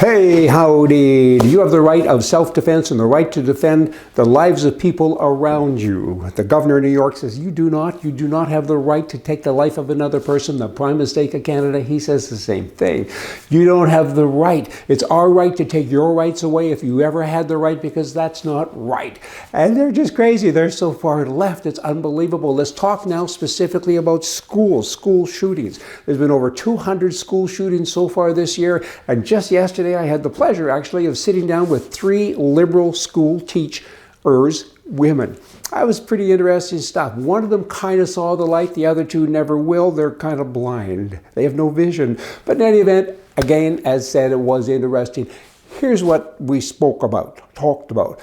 Hey, howdy. Do you have the right of self-defense and the right to defend the lives of people around you? The governor of New York says you do not. You do not have the right to take the life of another person. The Prime Minister of Canada, he says the same thing. You don't have the right. It's our right to take your rights away if you ever had the right, because that's not right. And they're just crazy. They're so far left. It's unbelievable. Let's talk now specifically about school shootings. There's been over 200 school shootings so far this year. And just yesterday, I had the pleasure actually of sitting down with 3 liberal school teachers, women. That was pretty interesting stuff. One of them kind of saw the light, the other 2 never will. They're kind of blind. They have no vision. But in any event, again, as said, it was interesting. Here's what we talked about.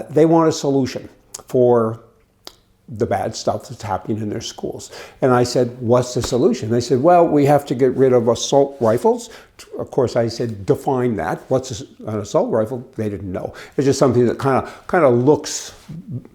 They want a solution for the bad stuff that's happening in their schools. And I said, what's the solution? They said, well, we have to get rid of assault rifles. Of course, I said, define that. What's an assault rifle? They didn't know. It's just something that kind of looks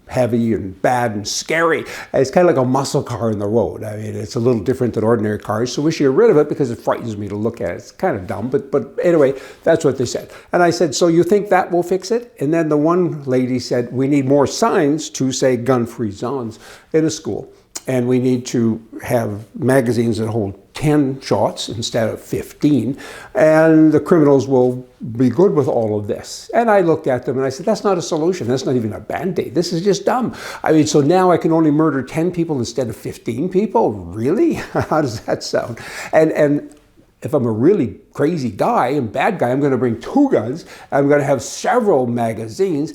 heavy and bad and scary. It's kind of like a muscle car in the road. I mean, it's a little different than ordinary cars, so we should get rid of it because it frightens me to look at it. It's kind of dumb, but anyway, that's what they said. And I said, so you think that will fix it? And then the one lady said, we need more signs to say gun-free zones in a school. And we need to have magazines that hold 10 shots instead of 15, and the criminals will be good with all of this. And I looked at them and I said, that's not a solution. That's not even a Band-Aid. This is just dumb. I mean, so now I can only murder 10 people instead of 15 people? Really? How does that sound? And if I'm a really crazy guy and bad guy, I'm going to bring 2 guns. I'm going to have several magazines.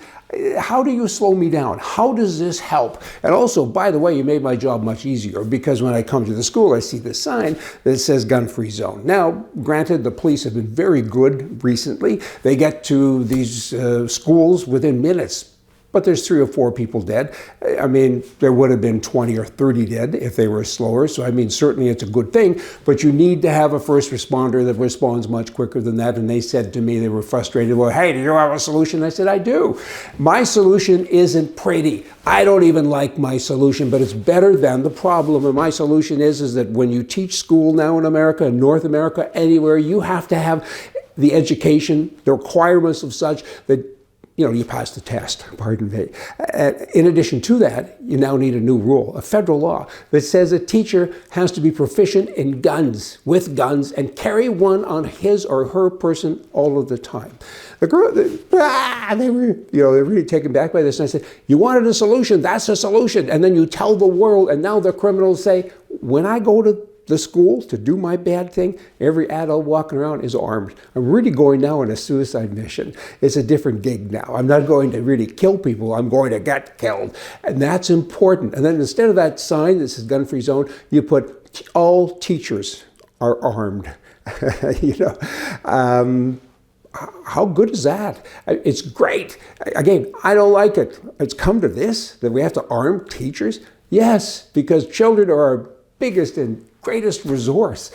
How do you slow me down? How does this help? And also, by the way, you made my job much easier, because when I come to the school, I see this sign that says gun-free zone. Now, granted, the police have been very good recently. They get to these schools within minutes. But there's 3 or 4 people dead. I mean, there would have been 20 or 30 dead if they were slower. So, I mean, certainly it's a good thing. But you need to have a first responder that responds much quicker than that. And they said to me, they were frustrated. Well, hey, do you have a solution? I said, I do. My solution isn't pretty. I don't even like my solution, but it's better than the problem. And my solution is that when you teach school now in America, in North America, anywhere, you have to have the education, the requirements of such that you pass the test, pardon me. In addition to that, you now need a new rule, a federal law that says a teacher has to be proficient in guns, with guns, and carry one on his or her person all of the time. The girl, they were really taken back by this. And I said, you wanted a solution, that's a solution. And then you tell the world, and now the criminals say, when I go to the school to do my bad thing, every adult walking around is armed. I'm really going now on a suicide mission. It's a different gig now. I'm not going to really kill people. I'm going to get killed. And that's important. And then instead of that sign that says gun-free zone, you put all teachers are armed. How good is that? It's great. Again, I don't like it. It's come to this, that we have to arm teachers. Yes, because children are our biggest and greatest resource.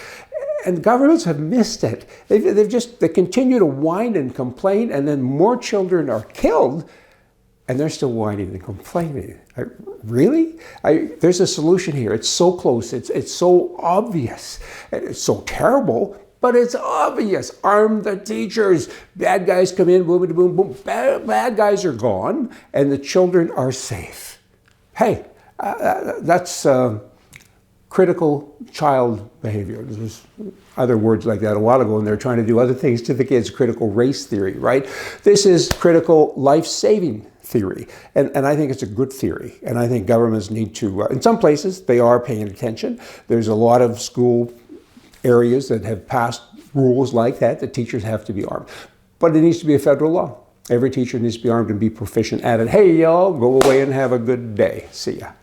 And governments have missed it. They continue to whine and complain, and then more children are killed, and they're still whining and complaining. Really? There's a solution here. It's so close. It's so obvious. It's so terrible, but it's obvious. Arm the teachers. Bad guys come in, boom, boom, boom. Bad guys are gone, and the children are safe. Hey, that's critical child behavior. There's other words like that a while ago, and they're trying to do other things to the kids. Critical race theory, right? This is critical life-saving theory, and I think it's a good theory. And I think governments need to, in some places, they are paying attention. There's a lot of school areas that have passed rules like that teachers have to be armed. But it needs to be a federal law. Every teacher needs to be armed and be proficient at it. Hey, y'all, go away and have a good day. See ya.